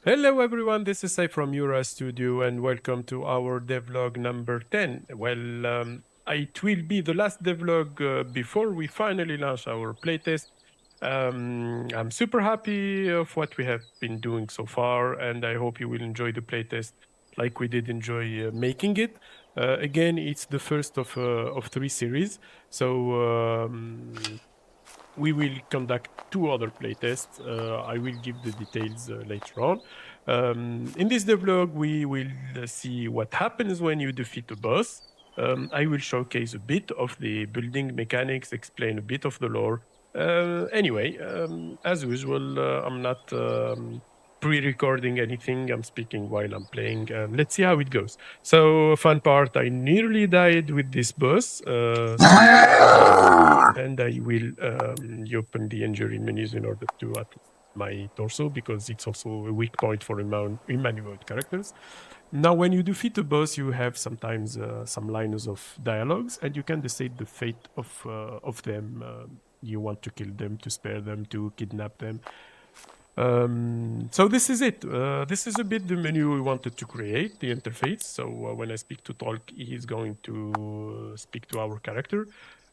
Hello everyone, this is Sai from Yura Studio and welcome to our devlog number 10. It will be the last devlog before we finally launch our playtest. I'm super happy of what we have been doing so far and I hope you will enjoy the playtest like we did enjoy making it. Again, it's the first of three series, so we will conduct two other playtests. I will give the details later on. In this devlog, we will see what happens when you defeat a boss. I will showcase a bit of the building mechanics, explain a bit of the lore. As usual, I'm not pre-recording anything. I'm speaking while I'm playing. Let's see how it goes. So, fun part: I nearly died with this boss. And I will open the injury menus in order to at my torso because it's also a weak point for humanoid characters. Now, when you defeat a boss, you have sometimes some lines of dialogues, and you can decide the fate of them. You want to kill them, to spare them, to kidnap them. So this is it. This is a bit the menu we wanted to create, the interface. So when I speak to Talk, he's going to speak to our character.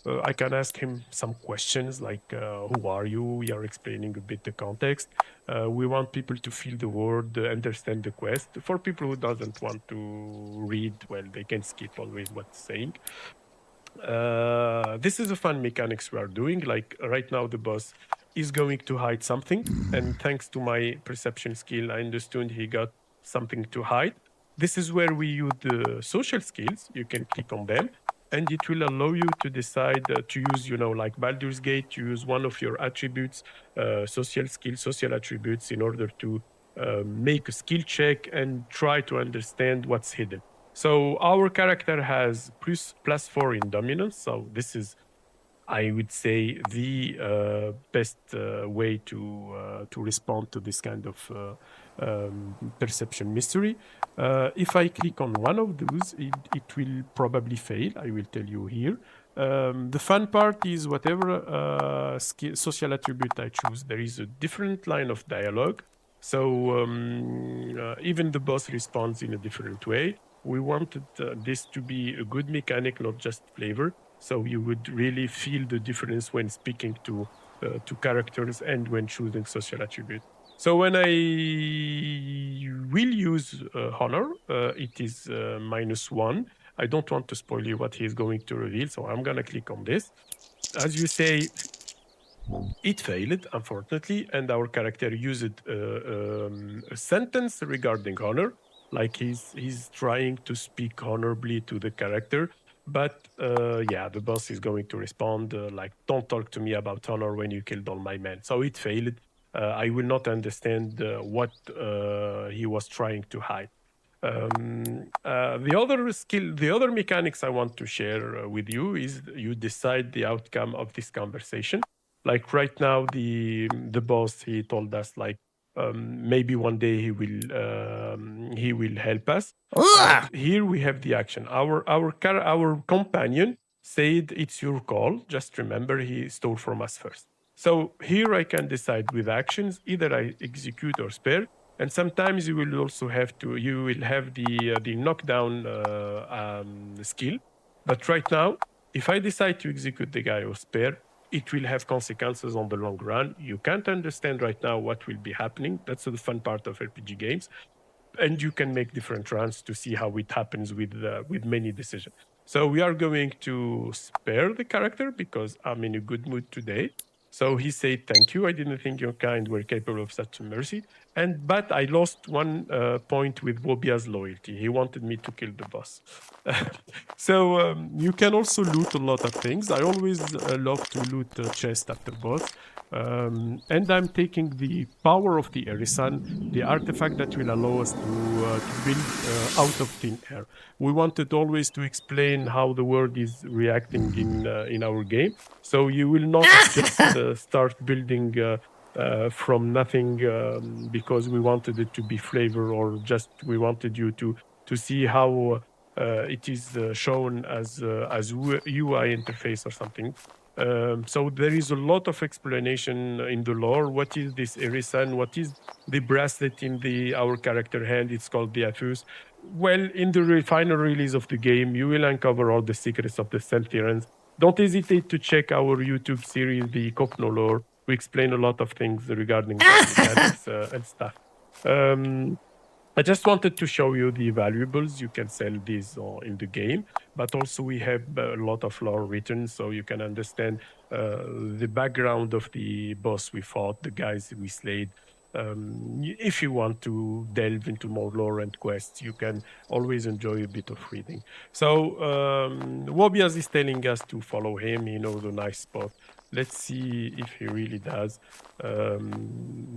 I can ask him some questions like, who are you? We are explaining a bit the context. We want people to feel the word, understand the quest. For people who doesn't want to read, well, they can skip always what's saying. This is a fun mechanics we are doing. Like right now, the boss is going to hide something, and thanks to my perception skill, I understood he got something to hide. This is where we use the social skills. You can click on them, and it will allow you to decide to use, like Baldur's Gate, to use one of your attributes, social skills, social attributes, in order to make a skill check and try to understand what's hidden. So our character has +4 in dominance. So this is, I would say, the best way to respond to this kind of perception mystery. If I click on one of those, it will probably fail. I will tell you here. The fun part is whatever social attribute I choose, there is a different line of dialogue. So even the boss responds in a different way. We wanted this to be a good mechanic, not just flavor. So you would really feel the difference when speaking to characters and when choosing social attributes. So when I will use honor, it is -1. I don't want to spoil you what he is going to reveal, so I'm gonna click on this. As you say, it failed, unfortunately, and our character used a sentence regarding honor, like he's trying to speak honorably to the character. But yeah, the boss is going to respond like, "Don't talk to me about honor when you killed all my men." So it failed. I will not understand what he was trying to hide. The other mechanics I want to share with you is you decide the outcome of this conversation. Like right now, the boss, he told us like maybe one day he will help us. Here we have the action. Our companion said it's your call. Just remember he stole from us first. So here I can decide with actions either I execute or spare, and sometimes you will have the knockdown skill. But right now, if I decide to execute the guy or spare, it will have consequences on the long run. You can't understand right now what will be happening. That's the fun part of RPG games, and you can make different runs to see how it happens with many decisions. So we are going to spare the character because I'm in a good mood today. So he said, "Thank you. I didn't think your kind were capable of such mercy." But I lost 1 point with Wobia's loyalty. He wanted me to kill the boss. So you can also loot a lot of things. I always love to loot a chest after boss. And I'm taking the power of the Erisan, the artifact that will allow us to build out of thin air. We wanted always to explain how the world is reacting in our game, so you will not just start building from nothing because we wanted it to be flavor, or just we wanted you to see how it is shown as UI interface or something. So there is a lot of explanation in the lore. What is this irisan? What is the bracelet in the our character hand? It's called the Athus. Well, in the final release of the game, you will uncover all the secrets of the Selthians. Don't hesitate to check our YouTube series, the Kopno lore. We explain a lot of things regarding that mechanics and stuff. Um, I just wanted to show you the valuables. You can sell these in the game, but also we have a lot of lore written so you can understand the background of the boss we fought, the guys we slayed. If you want to delve into more lore and quests, you can always enjoy a bit of reading. So, Wobias is telling us to follow him. He knows a nice spot. Let's see if he really does.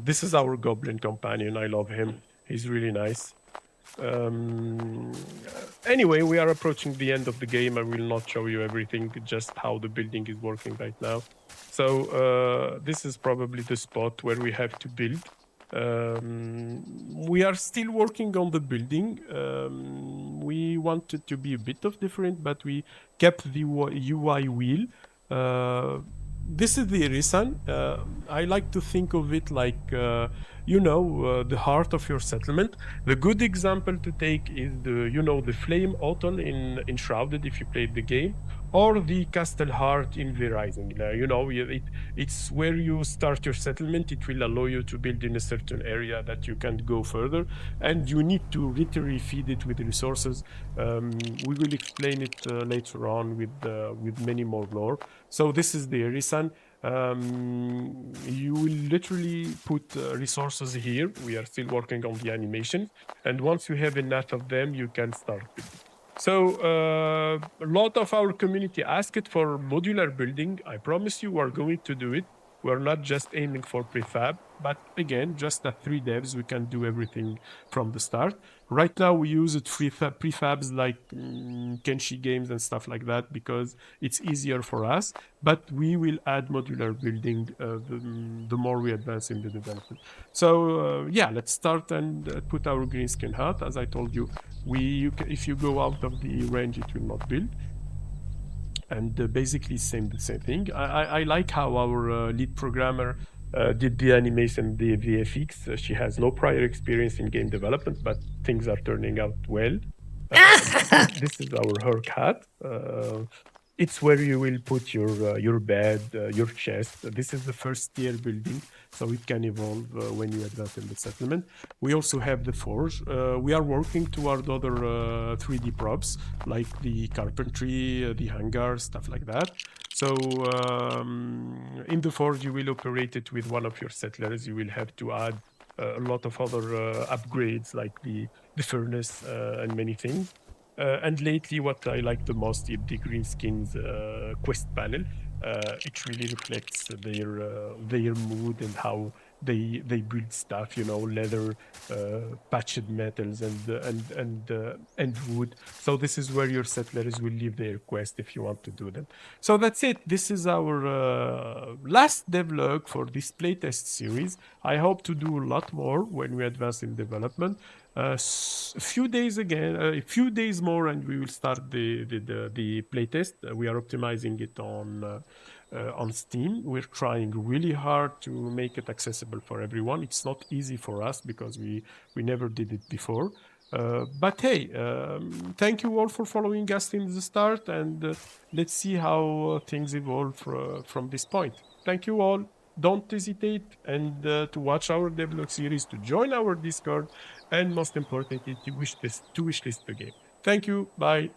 This is our goblin companion. I love him. He's really nice. Um, anyway, we are approaching the end of the game. I will not show you everything, just how the building is working right now. So this is probably the spot where we have to build. We are still working on the building. We wanted to be a bit of different, but we kept the UI wheel. This is the irisan. I like to think of it like the heart of your settlement. The good example to take is the flame hotel in Shrouded if you played the game, or the castle heart in Verizon. It's where you start your settlement. It will allow you to build in a certain area that you can't go further, and you need to literally feed it with resources. We will explain it later on with many more lore. So this is the Erisan. You will literally put resources here. We are still working on the animation, and once you have enough of them, you can start building. So a lot of our community asked for modular building. I promise you, we're going to do it. We're not just aiming for prefab, but again, just at 3 devs, we can do everything from the start. Right now, we use it prefabs like Kenshi games and stuff like that because it's easier for us. But we will add modular building the more we advance in the development. So yeah, let's start and put our green skin hut. As I told you, if you go out of the range, it will not build. And basically the same thing. I like how our lead programmer did the animation, the VFX. She has no prior experience in game development, but things are turning out well. This is her cat. It's where you will put your bed, your chest. This is the first tier building, so it can evolve when you advance in the settlement. We also have the forge. We are working toward other 3D props like the carpentry, the hangar, stuff like that. So in the forge, you will operate it with one of your settlers. You will have to add a lot of other upgrades like the furnace and many things. And lately, what I like the most is the Greenskins quest panel. It really reflects their mood and how they build stuff. Leather, patched metals, and wood. So this is where your settlers will leave their quest if you want to do them. So that's it. This is our last devlog for this playtest series. I hope to do a lot more when we advance in development. A few days more, and we will start the playtest. We are optimizing it on Steam. We're trying really hard to make it accessible for everyone. It's not easy for us because we never did it before. But hey, thank you all for following us in the start, and let's see how things evolve from this point. Thank you all. Don't hesitate and to watch our Devlog series, to join our Discord, and most importantly, to wishlist the game. Thank you. Bye.